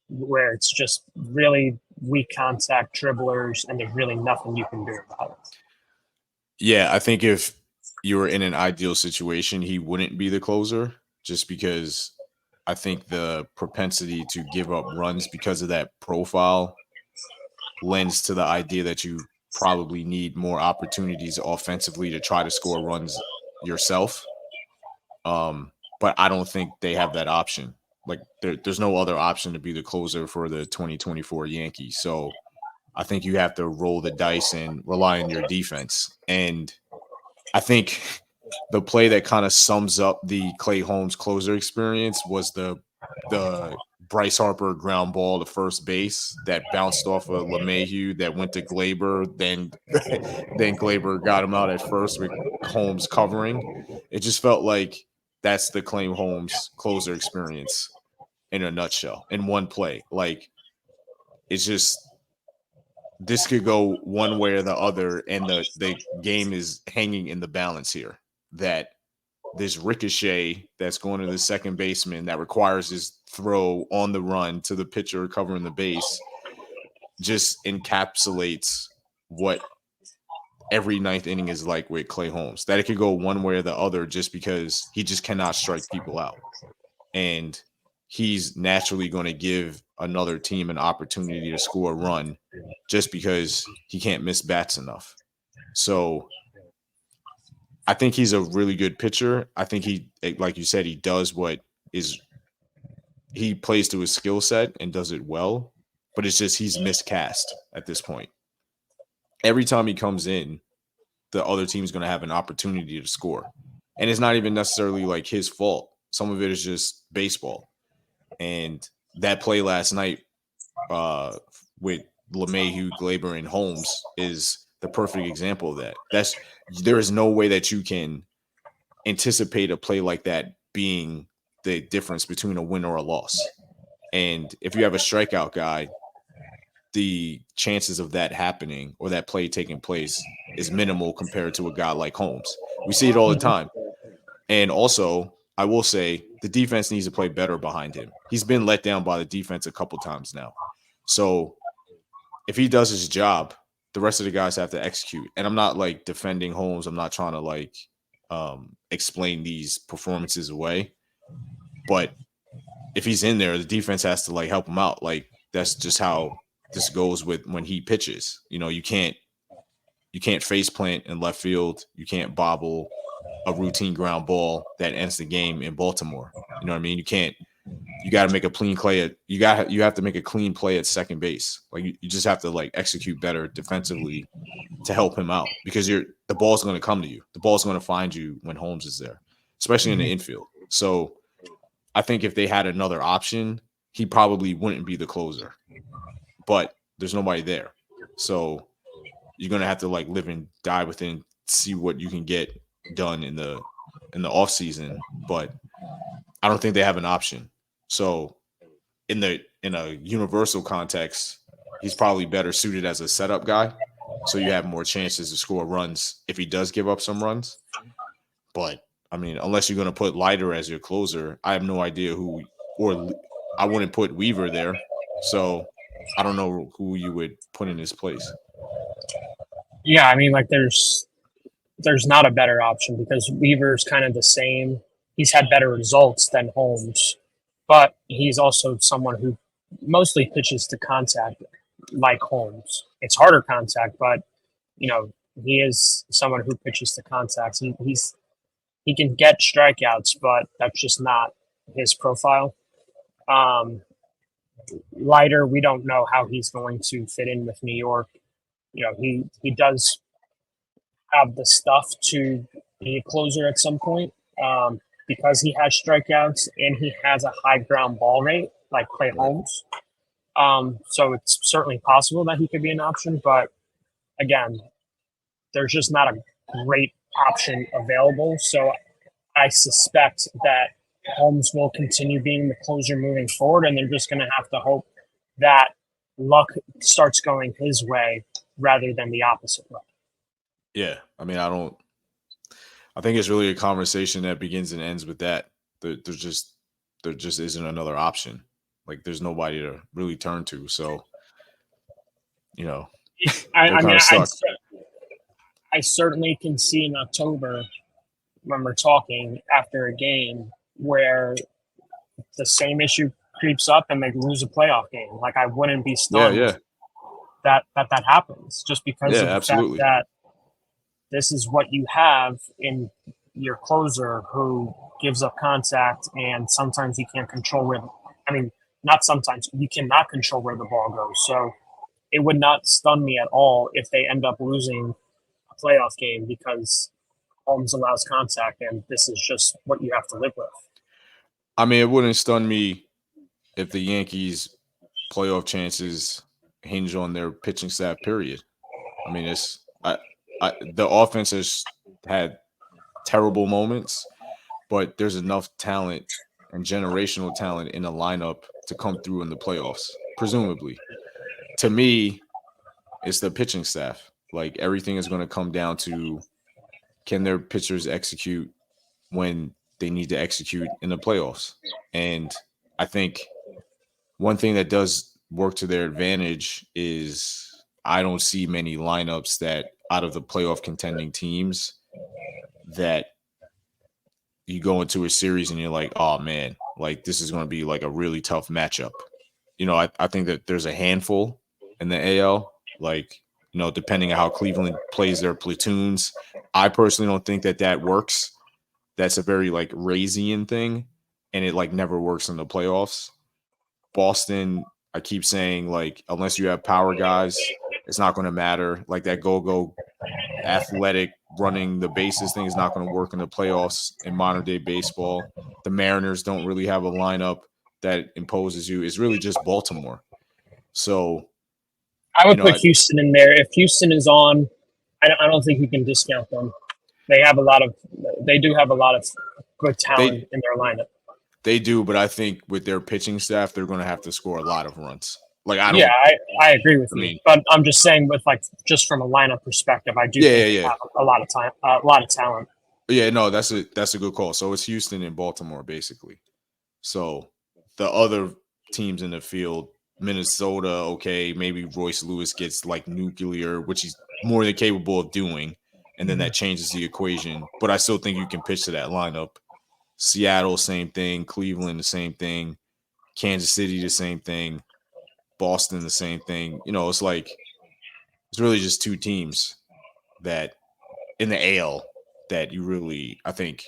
where it's just really weak contact dribblers and there's really nothing you can do about it.
Yeah, I think if you were in an ideal situation, he wouldn't be the closer, just because I think the propensity to give up runs because of that profile lends to the idea that you probably need more opportunities offensively to try to score runs yourself. But I don't think they have that option. Like there's no other option to be the closer for the 2024 Yankees. So I think you have to roll the dice and rely on your defense. And I think the play that kind of sums up the Clay Holmes closer experience was the Bryce Harper ground ball to first base that bounced off of LeMahieu that went to Glaber. Then Glaber got him out at first with Holmes covering. It just felt like that's the Clay Holmes closer experience in a nutshell, in one play. Like, it's just, this could go one way or the other, and the game is hanging in the balance here. That this ricochet that's going to the second baseman that requires his throw on the run to the pitcher covering the base just encapsulates what every ninth inning is like with Clay Holmes. That it could go one way or the other just because he just cannot strike people out. And he's naturally going to give another team an opportunity to score a run just because he can't miss bats enough. So I think he's a really good pitcher. I think he, like you said, he does what is, he plays to his skill set and does it well, but it's just he's miscast at this point. Every time he comes in, the other team's going to have an opportunity to score. And it's not even necessarily like his fault. Some of it is just baseball. And that play last night with LeMahieu, Glaber, and Holmes is the perfect example of that. There is no way that you can anticipate a play like that being the difference between a win or a loss. And if you have a strikeout guy, the chances of that happening or that play taking place is minimal compared to a guy like Holmes. We see it all the time. And also, I will say the defense needs to play better behind him. He's been let down by the defense a couple times now. So if he does his job, the rest of the guys have to execute. And I'm not like defending Holmes. I'm not trying to like explain these performances away. But if he's in there, the defense has to like help him out. Like, that's just how this goes with when he pitches. You know, you can't face plant in left field. You can't bobble a routine ground ball that ends the game in Baltimore. You know what I mean? You got to make a clean play you have to make a clean play at second base. Like, you just have to like execute better defensively to help him out, because the ball's going to come to you. The ball's going to find you when Holmes is there, especially in the infield. So I think if they had another option, he probably wouldn't be the closer, but there's nobody there. So you're going to have to like live and die within, see what you can get done in the off season, but I don't think they have an option. So in a universal context, he's probably better suited as a setup guy. So you have more chances to score runs if he does give up some runs. But I mean, unless you're going to put Leiter as your closer, I have no idea who, or I wouldn't put Weaver there. So I don't know who you would put in his place.
Yeah, I mean, like there's not a better option because Weaver's kind of the same. He's had better results than Holmes, but he's also someone who mostly pitches to contact like Holmes. It's harder contact, but he is someone who pitches to contacts. He can get strikeouts, but that's just not his profile. Um, Leiter, we don't know how he's going to fit in with New York. He does have the stuff to be a closer at some point because he has strikeouts and he has a high ground ball rate like Clay Holmes. So it's certainly possible that he could be an option, but again, there's just not a great option available. So I suspect that Holmes will continue being the closer moving forward, and they're just going to have to hope that luck starts going his way rather than the opposite way.
Yeah, I mean, I think it's really a conversation that begins and ends with that. There just isn't another option. Like, there's nobody to really turn to. So,
I certainly can see in October when we're talking after a game where the same issue creeps up and they lose a playoff game. Like, I wouldn't be stunned that happens just because of the fact that this is what you have in your closer who gives up contact, and sometimes you can't control where. I mean, not sometimes, you cannot control where the ball goes. So it would not stun me at all if they end up losing a playoff game because Holmes allows contact, and this is just what you have to live with.
I mean, it wouldn't stun me if the Yankees' playoff chances hinge on their pitching staff, period. I mean, the offense has had terrible moments, but there's enough talent and generational talent in the lineup to come through in the playoffs, presumably. To me, it's the pitching staff. Like, everything is going to come down to, can their pitchers execute when they need to execute in the playoffs? And I think one thing that does work to their advantage is I don't see many lineups that out of the playoff contending teams that you go into a series and you're like, oh man, like this is going to be like a really tough matchup. I think that there's a handful in the AL, like, depending on how Cleveland plays their platoons. I personally don't think that works. That's a very like Razian thing, and it like never works in the playoffs. Boston, I keep saying, like, unless you have power guys, it's not going to matter. Like, that go athletic running the bases thing is not going to work in the playoffs in modern day baseball. The Mariners don't really have a lineup that imposes you. It's really just Baltimore. So
I would put Houston in there. If Houston is on, I don't think you can discount them. They do have a lot of good talent in their lineup.
They do, but I think with their pitching staff, they're going to have to score a lot of runs. Like, I
agree with you. But I'm just saying, with like just from a lineup perspective, I do think they have a lot of time, a lot of talent.
Yeah, no, that's a good call. So it's Houston and Baltimore basically. So the other teams in the field, Minnesota, okay, maybe Royce Lewis gets like nuclear, which he's more than capable of doing, and then that changes the equation. But I still think you can pitch to that lineup. Seattle, same thing. Cleveland, the same thing. Kansas City, the same thing. Boston, the same thing. It's like it's really just two teams that in the AL that you really, I think,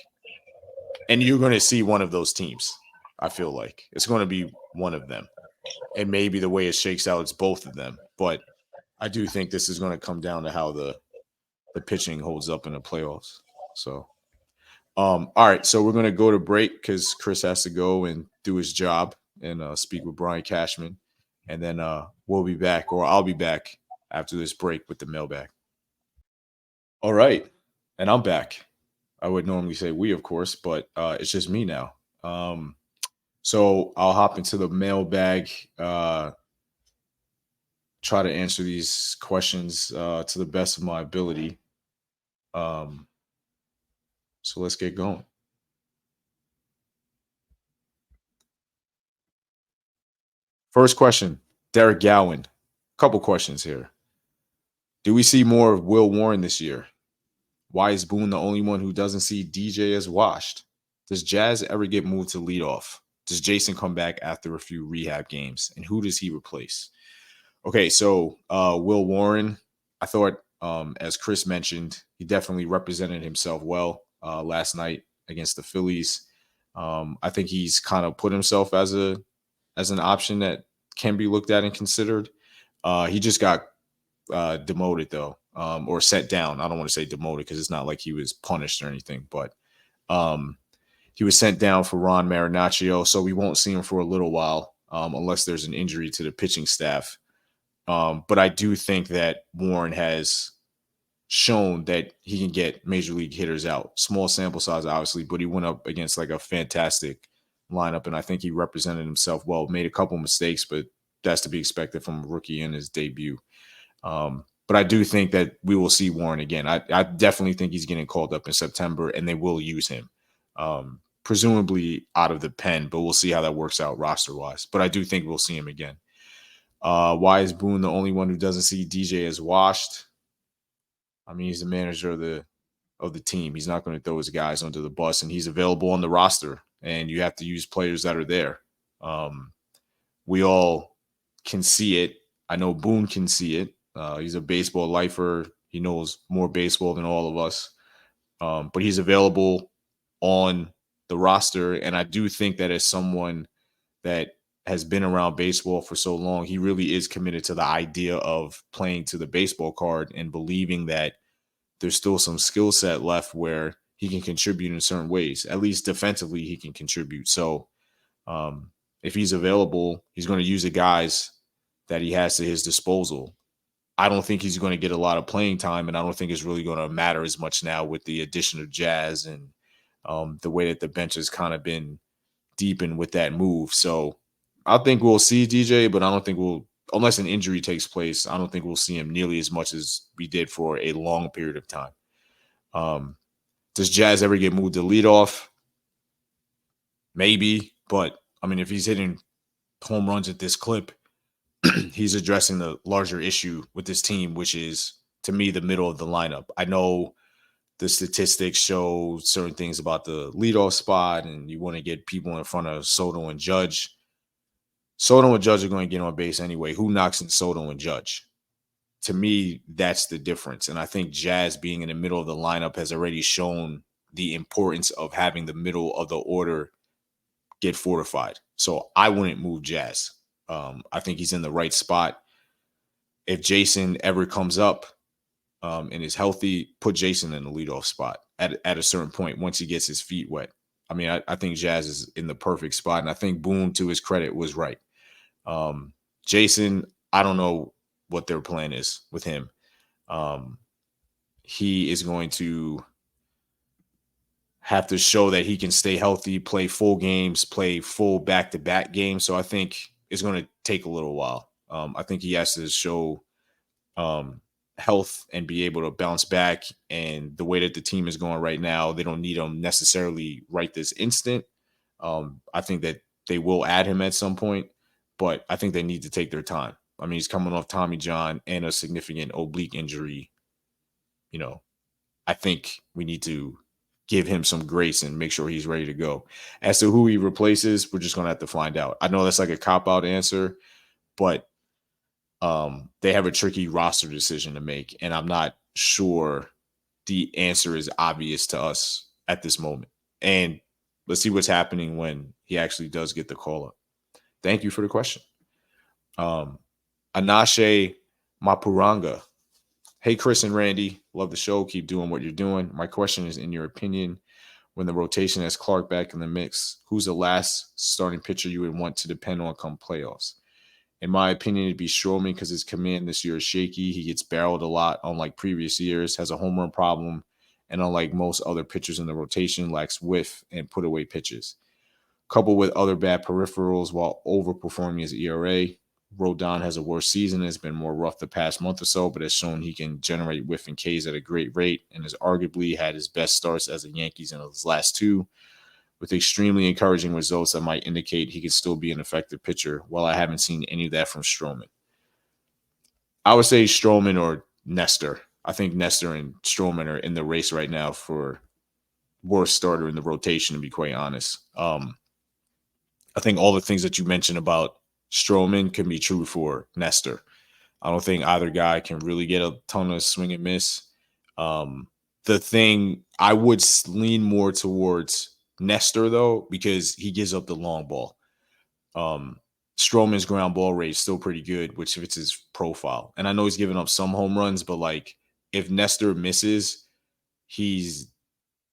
and you're going to see one of those teams. I feel like it's going to be one of them, and maybe the way it shakes out, it's both of them. But I do think this is going to come down to how the pitching holds up in the playoffs. So, all right, so we're going to go to break because Chris has to go and do his job and speak with Brian Cashman, and then we'll be back, or I'll be back after this break with the mailbag. All right, and I'm back. I would normally say we, of course, but it's just me now. So I'll hop into the mailbag, try to answer these questions to the best of my ability. So let's get going. First question. Derek Gowen, couple questions here. Do we see more of Will Warren this year? Why is Boone the only one who doesn't see DJ as washed? Does Jazz ever get moved to leadoff? Does Jason come back after a few rehab games? And who does he replace? Okay, so Will Warren, I thought, as Chris mentioned, he definitely represented himself well last night against the Phillies. I think he's kind of put himself as an option that can be looked at and considered. He just got demoted though, or set down. I don't want to say demoted because it's not like he was punished or anything, but he was sent down for Ron Marinaccio, so we won't see him for a little while unless there's an injury to the pitching staff. But I do think that Warren has shown that he can get major league hitters out. Small sample size, obviously, but he went up against like a fantastic lineup, and I think he represented himself well. Made a couple mistakes, but that's to be expected from a rookie in his debut. But I do think that we will see Warren again. I definitely think he's getting called up in September, and they will use him, presumably out of the pen, but we'll see how that works out roster-wise. But I do think we'll see him again. Why is Boone the only one who doesn't see DJ as washed? I mean, he's the manager of the team. He's not going to throw his guys under the bus, and he's available on the roster, and you have to use players that are there. We all can see it. I know Boone can see it. He's a baseball lifer. He knows more baseball than all of us. But he's available on the roster, and I do think that as someone that has been around baseball for so long, he really is committed to the idea of playing to the baseball card and believing that there's still some skill set left where he can contribute in certain ways. At least defensively, he can contribute. So if he's available, he's going to use the guys that he has to his disposal. I don't think he's going to get a lot of playing time, and I don't think it's really going to matter as much now with the addition of Jazz and the way that the bench has kind of been deepened with that move. So I think we'll see DJ, but I don't think unless an injury takes place, I don't think we'll see him nearly as much as we did for a long period of time. Does Jazz ever get moved to leadoff? Maybe, but I mean, if he's hitting home runs at this clip, he's addressing the larger issue with this team, which is, to me, the middle of the lineup. I know the statistics show certain things about the leadoff spot, and you want to get people in front of Soto and Judge. Soto and Judge are going to get on base anyway. Who knocks in Soto and Judge? To me, that's the difference. And I think Jazz being in the middle of the lineup has already shown the importance of having the middle of the order get fortified. So I wouldn't move Jazz. I think he's in the right spot. If Jason ever comes up and is healthy, put Jason in the leadoff spot at a certain point once he gets his feet wet. I mean, I think Jazz is in the perfect spot, and I think Boone, to his credit, was right. Jason, I don't know what their plan is with him. He is going to have to show that he can stay healthy, play full games, play full back-to-back games. So I think it's going to take a little while. I think he has to show health and be able to bounce back. And the way that the team is going right now, they don't need him necessarily right this instant. I think that they will add him at some point, but I think they need to take their time. I mean, he's coming off Tommy John and a significant oblique injury. You know, I think we need to give him some grace and make sure he's ready to go. As to who he replaces, we're just going to have to find out. I know that's like a cop-out answer, but they have a tricky roster decision to make, and I'm not sure the answer is obvious to us at this moment. And let's see what's happening when he actually does get the call-up. Thank you for the question. Anashe Mapuranga. Hey, Chris and Randy, love the show. Keep doing what you're doing. My question is, in your opinion, when the rotation has Clark back in the mix, who's the last starting pitcher you would want to depend on come playoffs? In my opinion, it'd be Stroman because his command this year is shaky. He gets barreled a lot, unlike previous years, has a home run problem, and unlike most other pitchers in the rotation, lacks whiff and put away pitches. Coupled with other bad peripherals while overperforming his ERA, Rodon has a worse season. It's been more rough the past month or so, but has shown he can generate whiff and Ks at a great rate and has arguably had his best starts as a Yankees in his last two, with extremely encouraging results that might indicate he could still be an effective pitcher. While I haven't seen any of that from Stroman. I would say Stroman or Nestor. I think Nestor and Stroman are in the race right now for worst starter in the rotation, to be quite honest. I think all the things that you mentioned about Stroman can be true for Nestor. I don't think either guy can really get a ton of swing and miss. The thing I would lean more towards Nestor, though, because he gives up the long ball. Stroman's ground ball rate is still pretty good, which fits his profile. And I know he's giving up some home runs, but like if Nestor misses, he's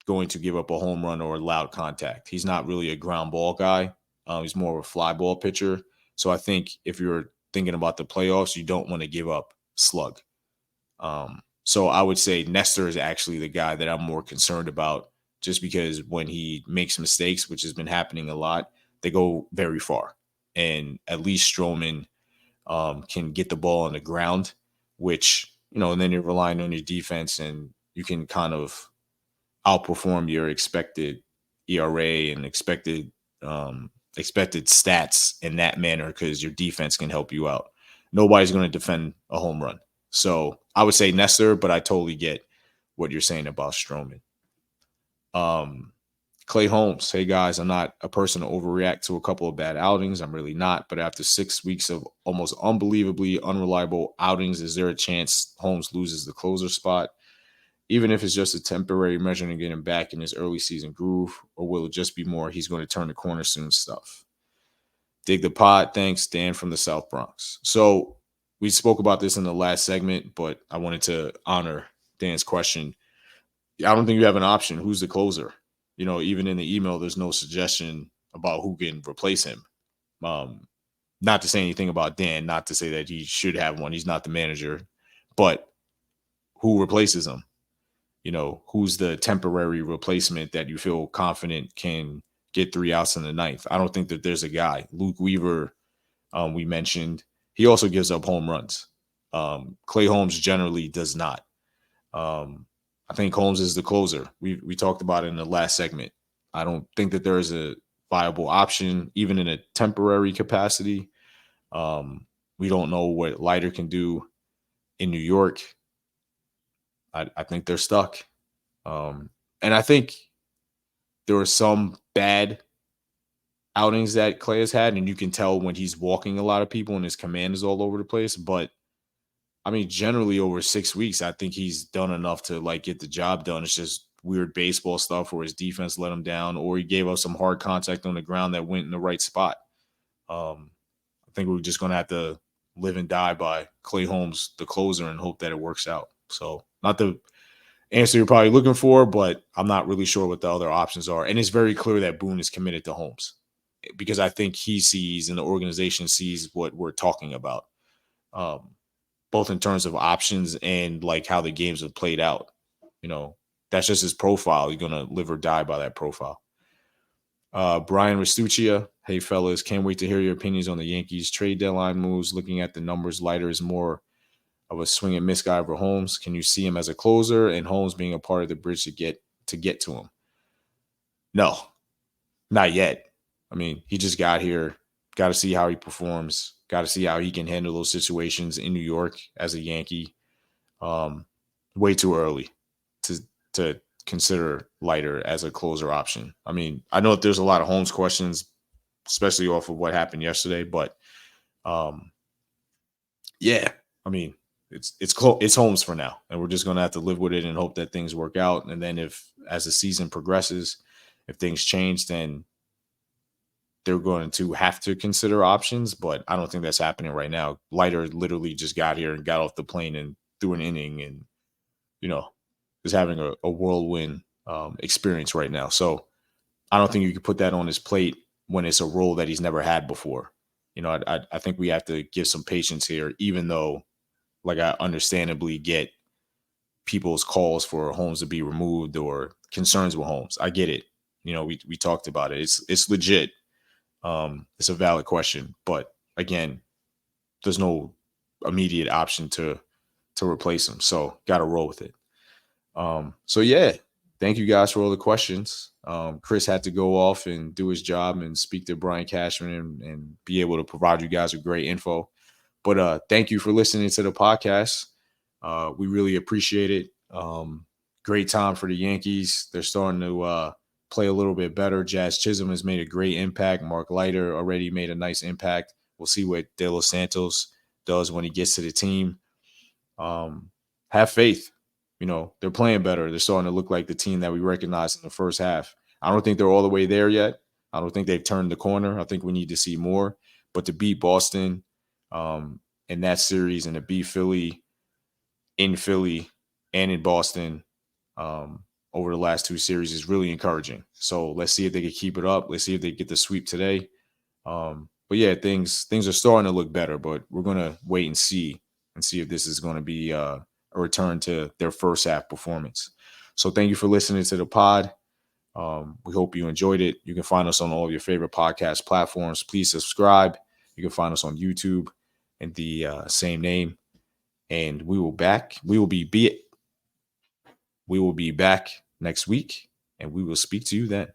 going to give up a home run or a loud contact. He's not really a ground ball guy. He's more of a fly ball pitcher. So I think if you're thinking about the playoffs, you don't want to give up slug. So I would say Nestor is actually the guy that I'm more concerned about, just because when he makes mistakes, which has been happening a lot, they go very far. And at least Stroman can get the ball on the ground, which, and then you're relying on your defense and you can kind of outperform your expected ERA and expected stats in that manner because your defense can help you out. Nobody's going to defend a home run. So I would say Nestor, but I totally get what you're saying about Stroman. Clay Holmes, hey guys, I'm not a person to overreact to a couple of bad outings. I'm really not. But after 6 weeks of almost unbelievably unreliable outings, is there a chance Holmes loses the closer spot? Even if it's just a temporary measure to get him back in his early season groove, or will it just be more he's going to turn the corner soon stuff? Dig the pod. Thanks, Dan from the South Bronx. So we spoke about this in the last segment, but I wanted to honor Dan's question. I don't think you have an option. Who's the closer? Even in the email, there's no suggestion about who can replace him. Not to say anything about Dan, not to say that he should have one. He's not the manager, but who replaces him? Who's the temporary replacement that you feel confident can get 3 outs in the ninth? I don't think that there's a guy. Luke Weaver, we mentioned, he also gives up home runs. Clay Holmes generally does not. I think Holmes is the closer. We talked about it in the last segment. I don't think that there is a viable option, even in a temporary capacity. We don't know what Leiter can do in New York. I think they're stuck. And I think there were some bad outings that Clay has had, and you can tell when he's walking a lot of people and his command is all over the place. But I mean, generally over 6 weeks, I think he's done enough to get the job done. It's just weird baseball stuff where his defense let him down, or he gave up some hard contact on the ground that went in the right spot. I think we're just going to have to live and die by Clay Holmes, the closer, and hope that it works out. So not the answer you're probably looking for, but I'm not really sure what the other options are. And it's very clear that Boone is committed to Holmes because I think he sees and the organization sees what we're talking about. Both in terms of options and how the games have played out. That's just his profile. You're going to live or die by that profile. Brian Restuccia, hey fellas, can't wait to hear your opinions on the Yankees trade deadline moves. Looking at the numbers, Leiter is more of a swing and miss guy over Holmes. Can you see him as a closer and Holmes being a part of the bridge to get to him? No, not yet. I mean, he just got here. Got to see how he performs. Got to see how he can handle those situations in New York as a Yankee. Way too early to consider Leiter as a closer option. I mean, I know that there's a lot of Holmes questions, especially off of what happened yesterday, but yeah, I mean, it's Holmes for now, and we're just going to have to live with it and hope that things work out. And then as the season progresses, if things change, then they're going to have to consider options, but I don't think that's happening right now. Leiter literally just got here and got off the plane and threw an inning and, is having a whirlwind experience right now. So I don't think you can put that on his plate when it's a role that he's never had before. I think we have to give some patience here, even though, I understandably get people's calls for Holmes to be removed or concerns with Holmes. I get it. We talked about it. It's legit. It's a valid question, but again, there's no immediate option to replace him. So got to roll with it. So yeah, thank you guys for all the questions. Chris had to go off and do his job and speak to Brian Cashman and be able to provide you guys with great info. But thank you for listening to the podcast. We really appreciate it. Great time for the Yankees. They're starting to play a little bit better. Jazz Chisholm has made a great impact. Mark Leiter already made a nice impact. We'll see what De Los Santos does when he gets to the team. Have faith. You know, they're playing better. They're starting to look like the team that we recognized in the first half. I don't think they're all the way there yet. I don't think they've turned the corner. I think we need to see more. But to beat Boston in that series and to beat Philly in Philly and in Boston over the last two series is really encouraging. So let's see if they can keep it up. Let's see if they get the sweep today. But yeah, things are starting to look better, but we're going to wait and see if this is going to be a return to their first half performance. So thank you for listening to the pod. We hope you enjoyed it. You can find us on all of your favorite podcast platforms. Please subscribe. You can find us on YouTube in the same name. And we will be back next week, and we will speak to you then.